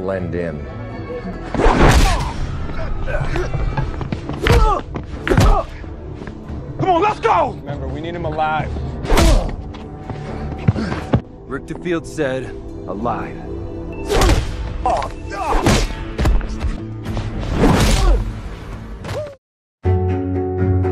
blend in. Come on, let's go! Remember, we need him alive. Richterfield said, alive.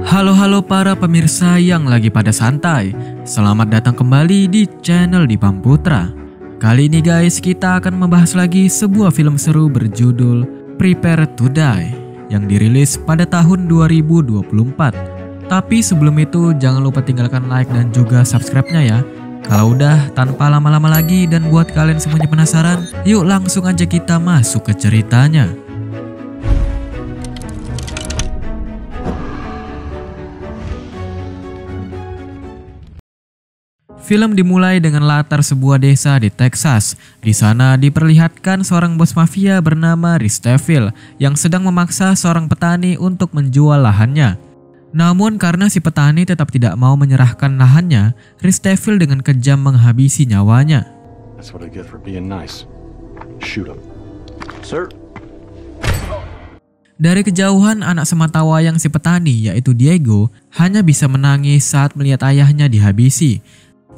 Halo para pemirsa yang lagi pada santai. Selamat datang kembali di channel Dipam Putra. Kali ini guys, kita akan membahas lagi sebuah film seru berjudul Prepare to Die yang dirilis pada tahun 2024. Tapi sebelum itu jangan lupa tinggalkan like dan juga subscribe-nya ya. Kalau udah, tanpa lama-lama lagi dan buat kalian semuanya penasaran, yuk langsung aja kita masuk ke ceritanya. Film dimulai dengan latar sebuah desa di Texas. Di sana diperlihatkan seorang bos mafia bernama Richterfield yang sedang memaksa seorang petani untuk menjual lahannya. Namun karena si petani tetap tidak mau menyerahkan lahannya, Richterfield dengan kejam menghabisi nyawanya. That's what I get for being nice. Shoot him. Sir. Dari kejauhan, anak sematawayang si petani yaitu Diego hanya bisa menangis saat melihat ayahnya dihabisi.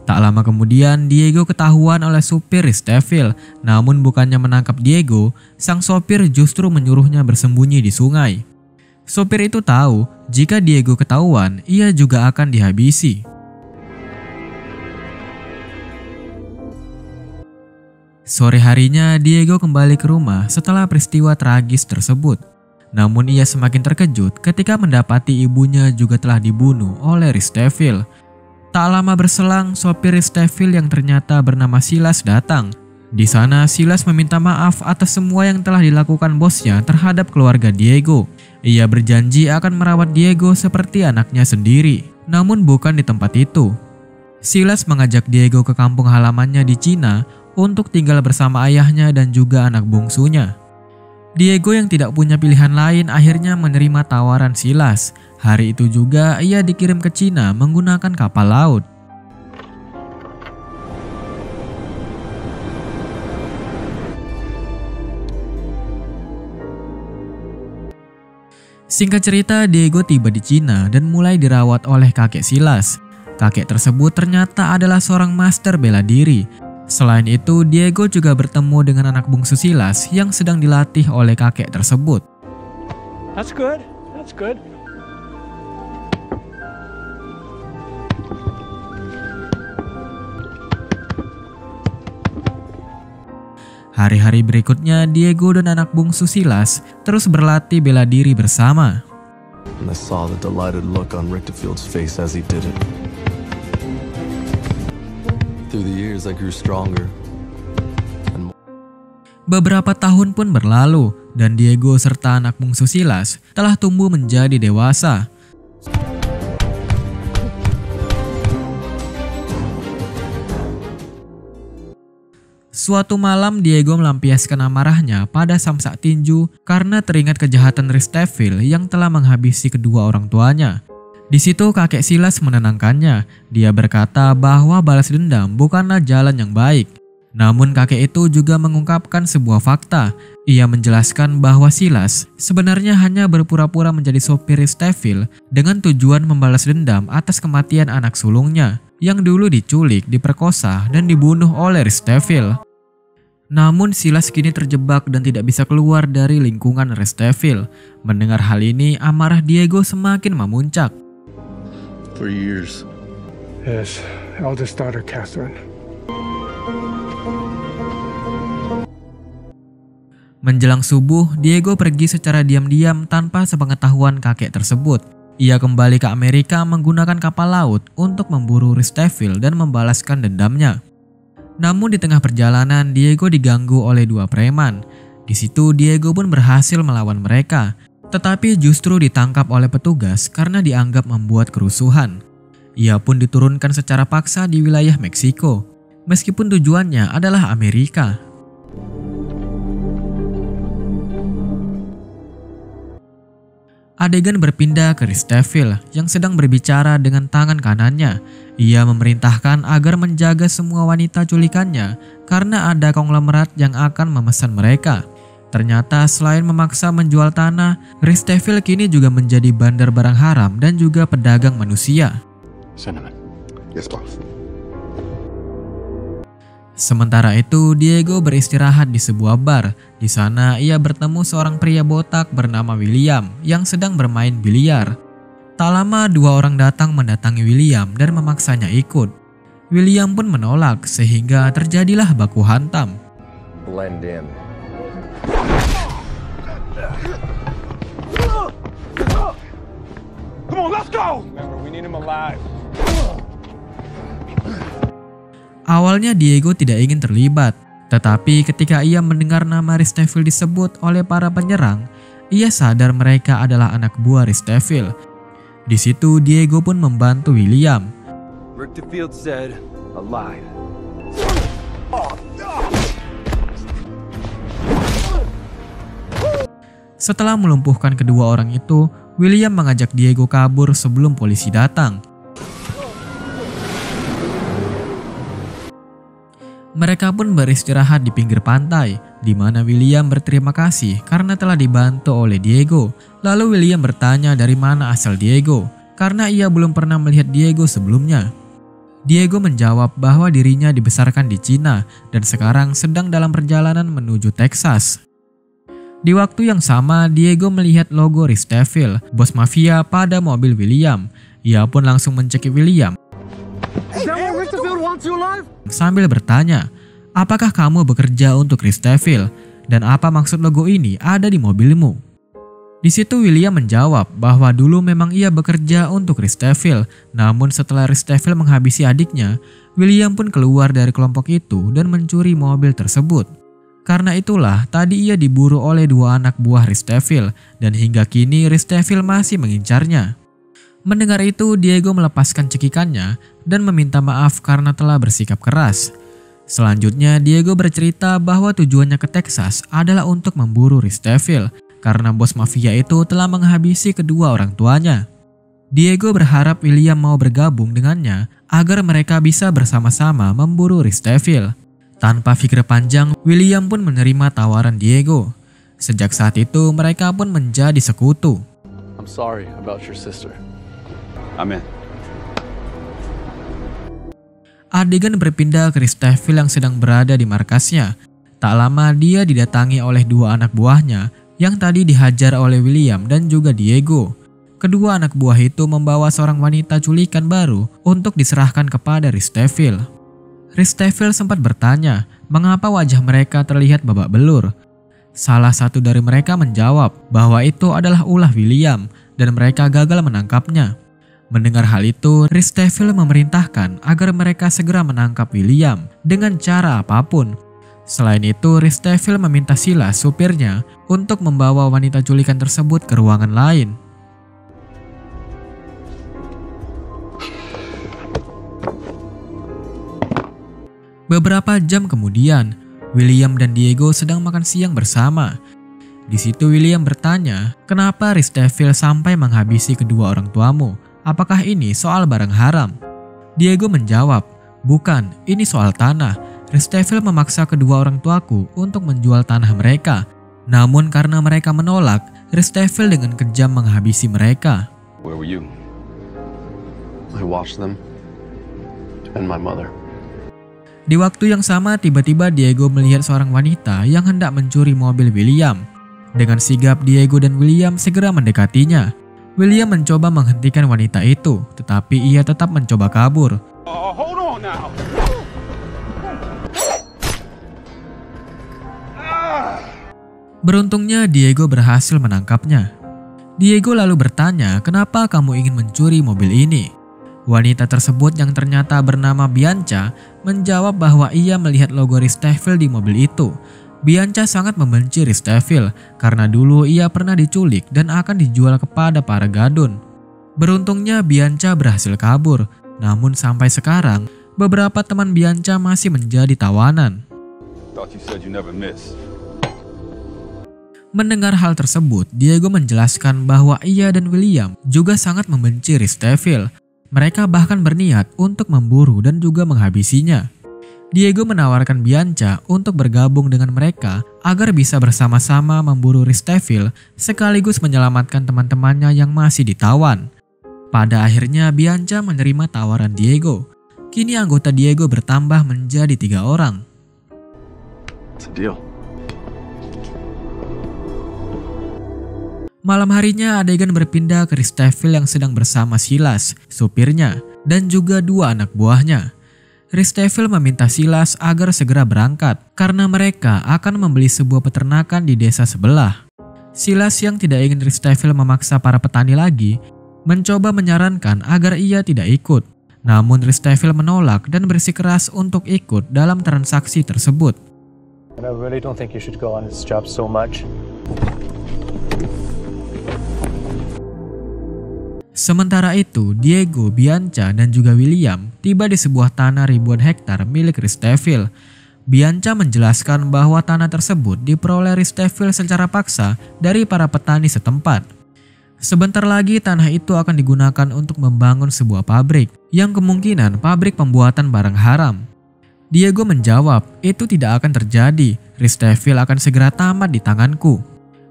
Tak lama kemudian, Diego ketahuan oleh supir Richterfield. Namun bukannya menangkap Diego, sang sopir justru menyuruhnya bersembunyi di sungai. Sopir itu tahu jika Diego ketahuan, ia juga akan dihabisi. Sore harinya, Diego kembali ke rumah setelah peristiwa tragis tersebut. Namun ia semakin terkejut ketika mendapati ibunya juga telah dibunuh oleh Richterfield. Tak lama berselang, sopir Richterfield yang ternyata bernama Silas datang. Di sana, Silas meminta maaf atas semua yang telah dilakukan bosnya terhadap keluarga Diego. Ia berjanji akan merawat Diego seperti anaknya sendiri, namun bukan di tempat itu. Silas mengajak Diego ke kampung halamannya di Cina untuk tinggal bersama ayahnya dan juga anak bungsunya. Diego yang tidak punya pilihan lain akhirnya menerima tawaran Silas. Hari itu juga ia dikirim ke Cina menggunakan kapal laut. Singkat cerita, Diego tiba di Cina dan mulai dirawat oleh kakek Silas. Kakek tersebut ternyata adalah seorang master bela diri. Selain itu, Diego juga bertemu dengan anak bungsu Silas yang sedang dilatih oleh kakek tersebut. That's good. That's good. Hari-hari berikutnya, Diego dan anak bungsu Silas terus berlatih bela diri bersama. And I saw the delighted look on Richterfield's face as he did it. Through the years, I grew stronger. Beberapa tahun pun berlalu dan Diego serta anak bungsu Silas telah tumbuh menjadi dewasa. Suatu malam, Diego melampiaskan amarahnya pada samsak tinju karena teringat kejahatan Richterfield yang telah menghabisi kedua orang tuanya. Di situ kakek Silas menenangkannya. Dia berkata bahwa balas dendam bukanlah jalan yang baik. Namun kakek itu juga mengungkapkan sebuah fakta. Ia menjelaskan bahwa Silas sebenarnya hanya berpura-pura menjadi sopir Richterfield dengan tujuan membalas dendam atas kematian anak sulungnya yang dulu diculik, diperkosa, dan dibunuh oleh Richterfield. Namun Silas kini terjebak dan tidak bisa keluar dari lingkungan Richterfield. Mendengar hal ini, amarah Diego semakin memuncak. 3 years. His eldest daughter, Catherine. Menjelang subuh, Diego pergi secara diam-diam tanpa sepengetahuan kakek tersebut. Ia kembali ke Amerika menggunakan kapal laut untuk memburu Richterfield dan membalaskan dendamnya. Namun di tengah perjalanan, Diego diganggu oleh dua preman. Di situ Diego pun berhasil melawan mereka, tetapi justru ditangkap oleh petugas karena dianggap membuat kerusuhan. Ia pun diturunkan secara paksa di wilayah Meksiko, meskipun tujuannya adalah Amerika. Adegan berpindah ke Risteville yang sedang berbicara dengan tangan kanannya. Ia memerintahkan agar menjaga semua wanita culikannya karena ada konglomerat yang akan memesan mereka. Ternyata selain memaksa menjual tanah, Risteville kini juga menjadi bandar barang haram dan juga pedagang manusia. Cinnamon. Yes, boss. Sementara itu, Diego beristirahat di sebuah bar. Di sana, ia bertemu seorang pria botak bernama William yang sedang bermain biliar. Tak lama, dua orang datang mendatangi William dan memaksanya ikut. William pun menolak sehingga terjadilah baku hantam. Blend in. Come on, let's go! Remember, we need him alive. Awalnya Diego tidak ingin terlibat, tetapi ketika ia mendengar nama Risteville disebut oleh para penyerang, ia sadar mereka adalah anak buah Risteville. Di situ Diego pun membantu William. Rick DeField said, alive. Setelah melumpuhkan kedua orang itu, William mengajak Diego kabur sebelum polisi datang. Mereka pun beristirahat di pinggir pantai, di mana William berterima kasih karena telah dibantu oleh Diego. Lalu William bertanya dari mana asal Diego, karena ia belum pernah melihat Diego sebelumnya. Diego menjawab bahwa dirinya dibesarkan di Cina dan sekarang sedang dalam perjalanan menuju Texas. Di waktu yang sama, Diego melihat logo Risteville, bos mafia, pada mobil William. Ia pun langsung mencekik William sambil bertanya, apakah kamu bekerja untuk Risteville dan apa maksud logo ini ada di mobilmu? Di situ William menjawab bahwa dulu memang ia bekerja untuk Risteville, namun setelah Risteville menghabisi adiknya, William pun keluar dari kelompok itu dan mencuri mobil tersebut. Karena itulah tadi ia diburu oleh dua anak buah Risteville dan hingga kini Risteville masih mengincarnya. Mendengar itu, Diego melepaskan cekikannya dan meminta maaf karena telah bersikap keras. Selanjutnya, Diego bercerita bahwa tujuannya ke Texas adalah untuk memburu Risteville karena bos mafia itu telah menghabisi kedua orang tuanya. Diego berharap William mau bergabung dengannya agar mereka bisa bersama-sama memburu Risteville. Tanpa pikir panjang, William pun menerima tawaran Diego. Sejak saat itu, mereka pun menjadi sekutu. I'm sorry about your sister. I'm in. Adegan berpindah ke Risteville yang sedang berada di markasnya. Tak lama dia didatangi oleh dua anak buahnya yang tadi dihajar oleh William dan juga Diego. Kedua anak buah itu membawa seorang wanita culikan baru untuk diserahkan kepada Risteville. Risteville sempat bertanya mengapa wajah mereka terlihat babak belur. Salah satu dari mereka menjawab bahwa itu adalah ulah William dan mereka gagal menangkapnya. Mendengar hal itu, Risteville memerintahkan agar mereka segera menangkap William dengan cara apapun. Selain itu, Risteville meminta Silas, supirnya, untuk membawa wanita culikan tersebut ke ruangan lain. Beberapa jam kemudian, William dan Diego sedang makan siang bersama. Di situ William bertanya, kenapa Risteville sampai menghabisi kedua orang tuamu? Apakah ini soal barang haram? Diego menjawab, bukan, ini soal tanah. Risteville memaksa kedua orang tuaku untuk menjual tanah mereka. Namun karena mereka menolak, Risteville dengan kejam menghabisi mereka. Where were you? I watched them and my mother. Di waktu yang sama, tiba-tiba Diego melihat seorang wanita yang hendak mencuri mobil William. Dengan sigap, Diego dan William segera mendekatinya. William mencoba menghentikan wanita itu, tetapi ia tetap mencoba kabur. Hold on now. Beruntungnya Diego berhasil menangkapnya. Diego lalu bertanya, kenapa kamu ingin mencuri mobil ini? Wanita tersebut yang ternyata bernama Bianca menjawab bahwa ia melihat logo Risteville di mobil itu. Bianca sangat membenci Risteville karena dulu ia pernah diculik dan akan dijual kepada para gadun. Beruntungnya Bianca berhasil kabur, namun sampai sekarang beberapa teman Bianca masih menjadi tawanan. Thought you said you never miss. Mendengar hal tersebut, Diego menjelaskan bahwa ia dan William juga sangat membenci Risteville. Mereka bahkan berniat untuk memburu dan juga menghabisinya. Diego menawarkan Bianca untuk bergabung dengan mereka agar bisa bersama-sama memburu Risteville sekaligus menyelamatkan teman-temannya yang masih ditawan. Pada akhirnya Bianca menerima tawaran Diego. Kini anggota Diego bertambah menjadi 3 orang. It's a deal. Malam harinya adegan berpindah ke Risteville yang sedang bersama Silas, supirnya, dan juga 2 anak buahnya. Risteville meminta Silas agar segera berangkat karena mereka akan membeli sebuah peternakan di desa sebelah. Silas yang tidak ingin Risteville memaksa para petani lagi, mencoba menyarankan agar ia tidak ikut. Namun Risteville menolak dan bersikeras untuk ikut dalam transaksi tersebut. I really don't think you should go on this job so much. Sementara itu, Diego, Bianca, dan juga William tiba di sebuah tanah ribuan hektar milik Risteville. Bianca menjelaskan bahwa tanah tersebut diperoleh Risteville secara paksa dari para petani setempat. Sebentar lagi tanah itu akan digunakan untuk membangun sebuah pabrik, yang kemungkinan pabrik pembuatan barang haram. Diego menjawab, itu tidak akan terjadi, Risteville akan segera tamat di tanganku.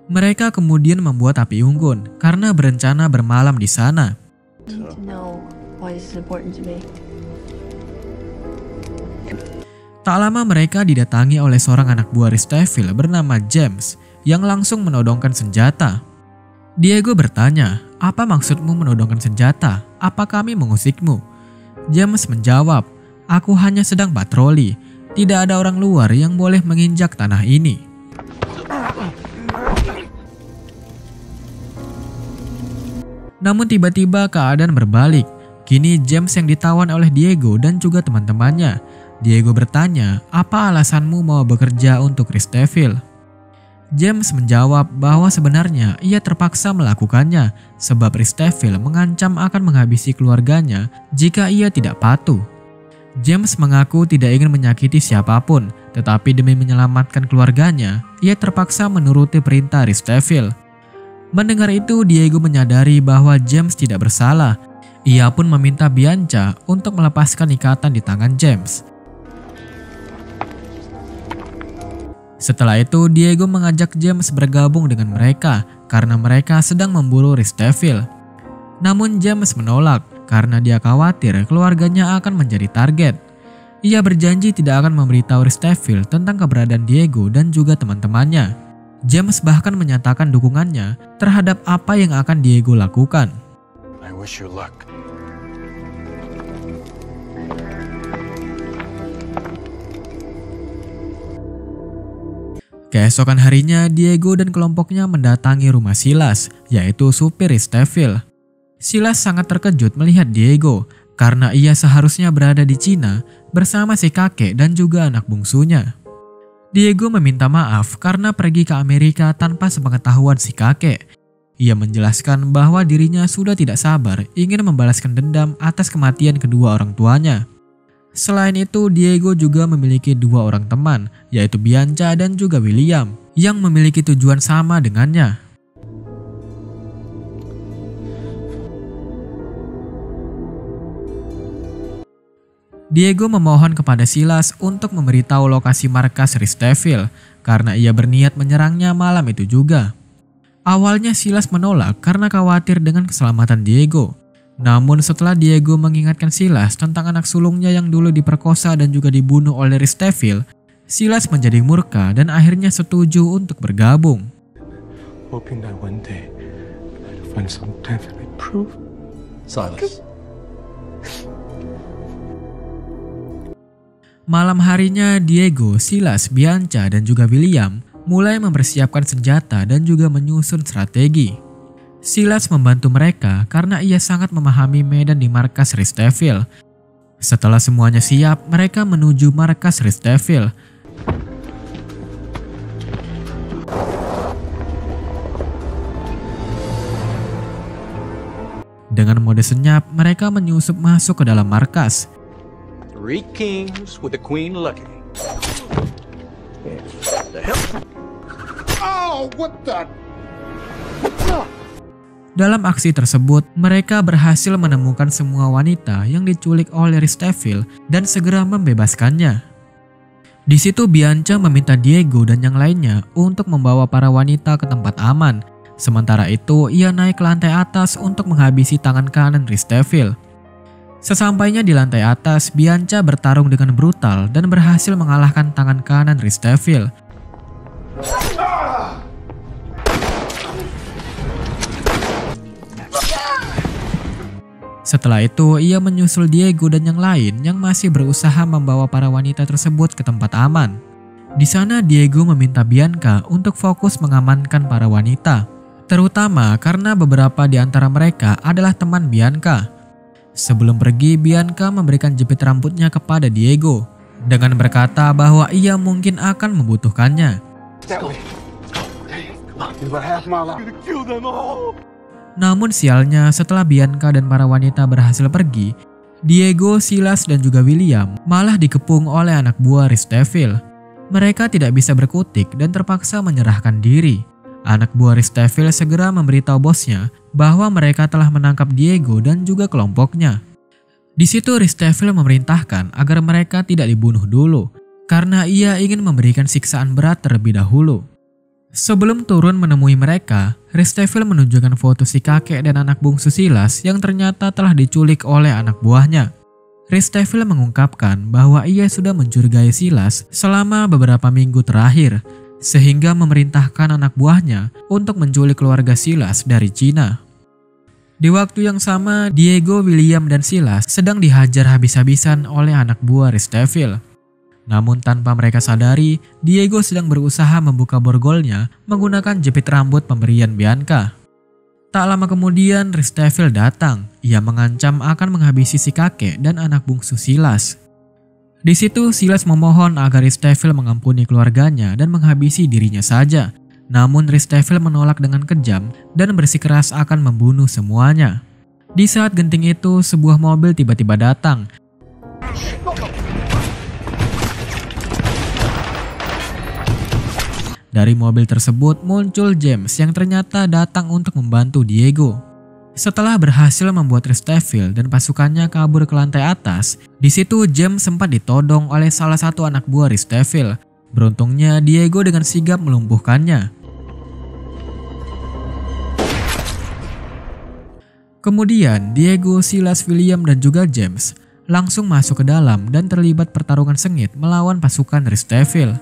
Mereka kemudian membuat api unggun karena berencana bermalam di sana. Tak lama mereka didatangi oleh seorang anak buah Risteville bernama James yang langsung menodongkan senjata. Diego bertanya, apa maksudmu menodongkan senjata? Apa kami mengusikmu? James menjawab, aku hanya sedang patroli. Tidak ada orang luar yang boleh menginjak tanah ini. Namun tiba-tiba keadaan berbalik. Kini James yang ditawan oleh Diego dan juga teman-temannya. Diego bertanya, apa alasanmu mau bekerja untuk Risteville? James menjawab bahwa sebenarnya ia terpaksa melakukannya sebab Risteville mengancam akan menghabisi keluarganya jika ia tidak patuh. James mengaku tidak ingin menyakiti siapapun, tetapi demi menyelamatkan keluarganya, ia terpaksa menuruti perintah Risteville. Mendengar itu, Diego menyadari bahwa James tidak bersalah. Ia pun meminta Bianca untuk melepaskan ikatan di tangan James. Setelah itu, Diego mengajak James bergabung dengan mereka karena mereka sedang memburu Risteville. Namun James menolak karena dia khawatir keluarganya akan menjadi target. Ia berjanji tidak akan memberitahu Risteville tentang keberadaan Diego dan juga teman-temannya. James bahkan menyatakan dukungannya terhadap apa yang akan Diego lakukan. I wish you luck. Keesokan harinya, Diego dan kelompoknya mendatangi rumah Silas, yaitu supir Risteville. Silas sangat terkejut melihat Diego karena ia seharusnya berada di Cina bersama si kakek dan juga anak bungsunya. Diego meminta maaf karena pergi ke Amerika tanpa sepengetahuan si kakek. Ia menjelaskan bahwa dirinya sudah tidak sabar ingin membalaskan dendam atas kematian kedua orang tuanya. Selain itu, Diego juga memiliki 2 orang teman, yaitu Bianca dan juga William, yang memiliki tujuan sama dengannya. Diego memohon kepada Silas untuk memberitahu lokasi markas Risteville karena ia berniat menyerangnya malam itu juga. Awalnya Silas menolak karena khawatir dengan keselamatan Diego. Namun setelah Diego mengingatkan Silas tentang anak sulungnya yang dulu diperkosa dan juga dibunuh oleh Risteville, Silas menjadi murka dan akhirnya setuju untuk bergabung. Hoping that one day I'd find some definite proof. Silas. Malam harinya, Diego, Silas, Bianca, dan juga William mulai mempersiapkan senjata dan juga menyusun strategi. Silas membantu mereka karena ia sangat memahami medan di markas Risteville. Setelah semuanya siap, mereka menuju markas Risteville. Dengan mode senyap, mereka menyusup masuk ke dalam markas. 3 kings with the queen lucky. The hell? Oh! Dalam aksi tersebut, mereka berhasil menemukan semua wanita yang diculik oleh Ristevil dan segera membebaskannya. Di situ Bianca meminta Diego dan yang lainnya untuk membawa para wanita ke tempat aman. Sementara itu, ia naik ke lantai atas untuk menghabisi tangan kanan Ristevil. Sesampainya di lantai atas, Bianca bertarung dengan brutal dan berhasil mengalahkan tangan kanan Ristevil. Setelah itu, ia menyusul Diego dan yang lain yang masih berusaha membawa para wanita tersebut ke tempat aman. Di sana, Diego meminta Bianca untuk fokus mengamankan para wanita, terutama karena beberapa di antara mereka adalah teman Bianca. Sebelum pergi, Bianca memberikan jepit rambutnya kepada Diego dengan berkata bahwa ia mungkin akan membutuhkannya. Namun sialnya, setelah Bianca dan para wanita berhasil pergi, Diego, Silas, dan juga William malah dikepung oleh anak buah Ristevil. Mereka tidak bisa berkutik dan terpaksa menyerahkan diri. Anak buah Ristevil segera memberitahu bosnya bahwa mereka telah menangkap Diego dan juga kelompoknya. Di situ Ristevil memerintahkan agar mereka tidak dibunuh dulu, karena ia ingin memberikan siksaan berat terlebih dahulu. Sebelum turun menemui mereka, Ristevil menunjukkan foto si kakek dan anak bungsu Silas yang ternyata telah diculik oleh anak buahnya. Ristevil mengungkapkan bahwa ia sudah mencurigai Silas selama beberapa minggu terakhir, sehingga memerintahkan anak buahnya untuk menculik keluarga Silas dari Cina. Di waktu yang sama, Diego, William, dan Silas sedang dihajar habis-habisan oleh anak buah Ristevil. Namun tanpa mereka sadari, Diego sedang berusaha membuka borgolnya menggunakan jepit rambut pemberian Bianca. Tak lama kemudian, Ristevil datang. Ia mengancam akan menghabisi si kakek dan anak bungsu Silas. Di situ, Silas memohon agar Ristevil mengampuni keluarganya dan menghabisi dirinya saja. Namun Ristevil menolak dengan kejam dan bersikeras akan membunuh semuanya. Di saat genting itu, sebuah mobil tiba-tiba datang. Dari mobil tersebut muncul James yang ternyata datang untuk membantu Diego. Setelah berhasil membuat Ristevil dan pasukannya kabur ke lantai atas, di situ James sempat ditodong oleh salah satu anak buah Ristevil. Beruntungnya Diego dengan sigap melumpuhkannya. Kemudian Diego, Silas, William, dan juga James langsung masuk ke dalam dan terlibat pertarungan sengit melawan pasukan Ristevil.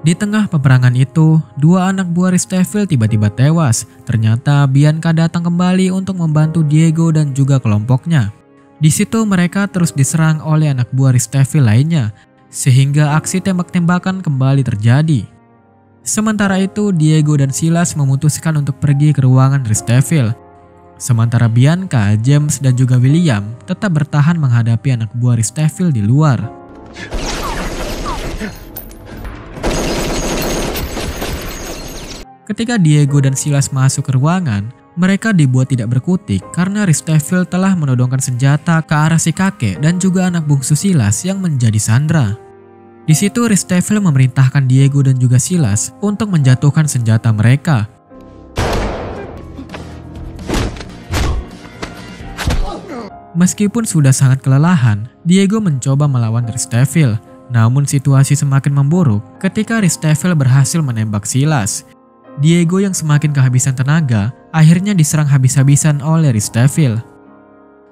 Di tengah peperangan itu, dua anak buah Ristevil tiba-tiba tewas. Ternyata Bianca datang kembali untuk membantu Diego dan juga kelompoknya. Di situ mereka terus diserang oleh anak buah Ristevil lainnya, sehingga aksi tembak-tembakan kembali terjadi. Sementara itu, Diego dan Silas memutuskan untuk pergi ke ruangan Ristevil. Sementara Bianca, James, dan juga William tetap bertahan menghadapi anak buah Ristevil di luar. Ketika Diego dan Silas masuk ke ruangan, mereka dibuat tidak berkutik karena Ristevil telah menodongkan senjata ke arah si kakek dan juga anak bungsu Silas yang menjadi sandera. Di situ Ristevil memerintahkan Diego dan juga Silas untuk menjatuhkan senjata mereka. Meskipun sudah sangat kelelahan, Diego mencoba melawan Ristevil. Namun situasi semakin memburuk ketika Ristevil berhasil menembak Silas. Diego yang semakin kehabisan tenaga akhirnya diserang habis-habisan oleh Ristevil.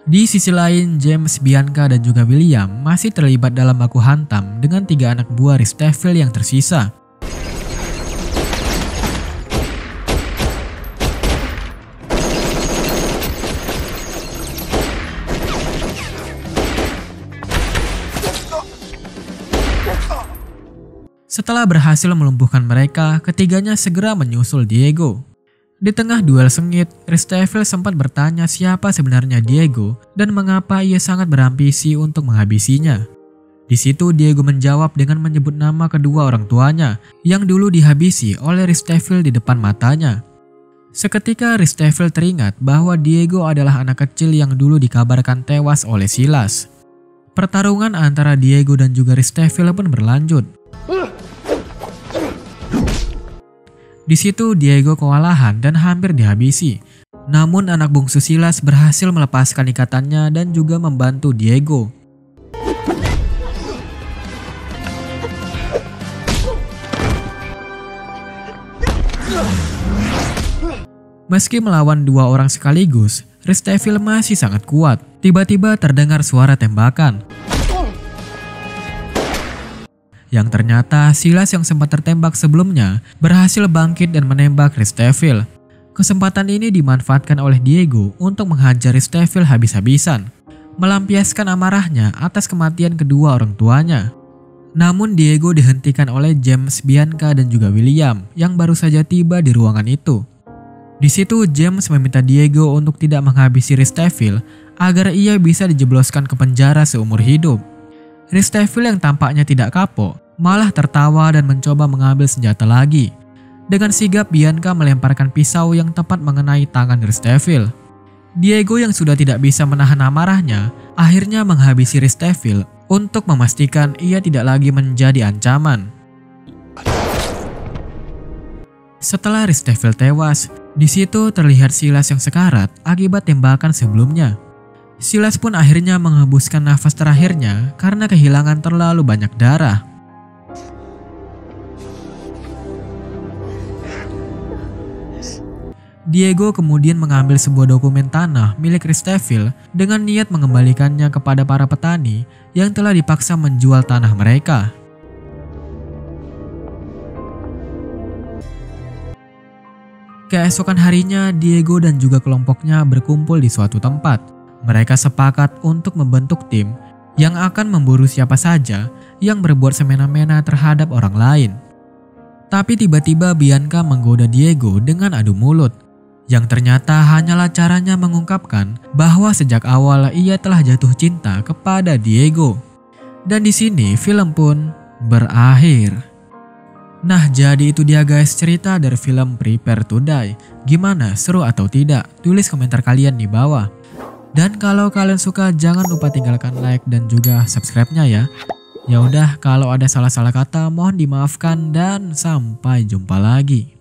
Di sisi lain, James, Bianca, dan juga William masih terlibat dalam baku hantam dengan 3 anak buah Ristevil yang tersisa. Setelah berhasil melumpuhkan mereka, ketiganya segera menyusul Diego. Di tengah duel sengit, Ristevil sempat bertanya siapa sebenarnya Diego dan mengapa ia sangat berambisi untuk menghabisinya. Di situ Diego menjawab dengan menyebut nama kedua orang tuanya yang dulu dihabisi oleh Ristevil di depan matanya. Seketika Ristevil teringat bahwa Diego adalah anak kecil yang dulu dikabarkan tewas oleh Silas. Pertarungan antara Diego dan juga Ristevil pun berlanjut. Di situ Diego kewalahan dan hampir dihabisi. Namun anak bungsu Silas berhasil melepaskan ikatannya dan juga membantu Diego. Meski melawan 2 orang sekaligus, Ristevil masih sangat kuat. Tiba-tiba terdengar suara tembakan. Yang ternyata Silas yang sempat tertembak sebelumnya berhasil bangkit dan menembak Ristevil. Kesempatan ini dimanfaatkan oleh Diego untuk menghajar Ristevil habis-habisan, melampiaskan amarahnya atas kematian kedua orang tuanya. Namun Diego dihentikan oleh James, Bianca, dan juga William yang baru saja tiba di ruangan itu. Di situ James meminta Diego untuk tidak menghabisi Ristevil agar ia bisa dijebloskan ke penjara seumur hidup. Ristevil yang tampaknya tidak kapok malah tertawa dan mencoba mengambil senjata lagi. Dengan sigap Bianca melemparkan pisau yang tepat mengenai tangan Ristevil. Diego yang sudah tidak bisa menahan amarahnya akhirnya menghabisi Ristevil untuk memastikan ia tidak lagi menjadi ancaman. Setelah Ristevil tewas, di situ terlihat Silas yang sekarat akibat tembakan sebelumnya. Silas pun akhirnya menghembuskan nafas terakhirnya karena kehilangan terlalu banyak darah. Diego kemudian mengambil sebuah dokumen tanah milik Ristevil dengan niat mengembalikannya kepada para petani yang telah dipaksa menjual tanah mereka. Keesokan harinya, Diego dan juga kelompoknya berkumpul di suatu tempat. Mereka sepakat untuk membentuk tim yang akan memburu siapa saja yang berbuat semena-mena terhadap orang lain. Tapi tiba-tiba Bianca menggoda Diego dengan adu mulut, yang ternyata hanyalah caranya mengungkapkan bahwa sejak awal ia telah jatuh cinta kepada Diego. Dan di sini film pun berakhir. Nah, jadi itu dia guys cerita dari film Prepare to Die. Gimana, seru atau tidak? Tulis komentar kalian di bawah. Dan kalau kalian suka jangan lupa tinggalkan like dan juga subscribe-nya ya. Ya udah, kalau ada salah-salah kata mohon dimaafkan dan sampai jumpa lagi.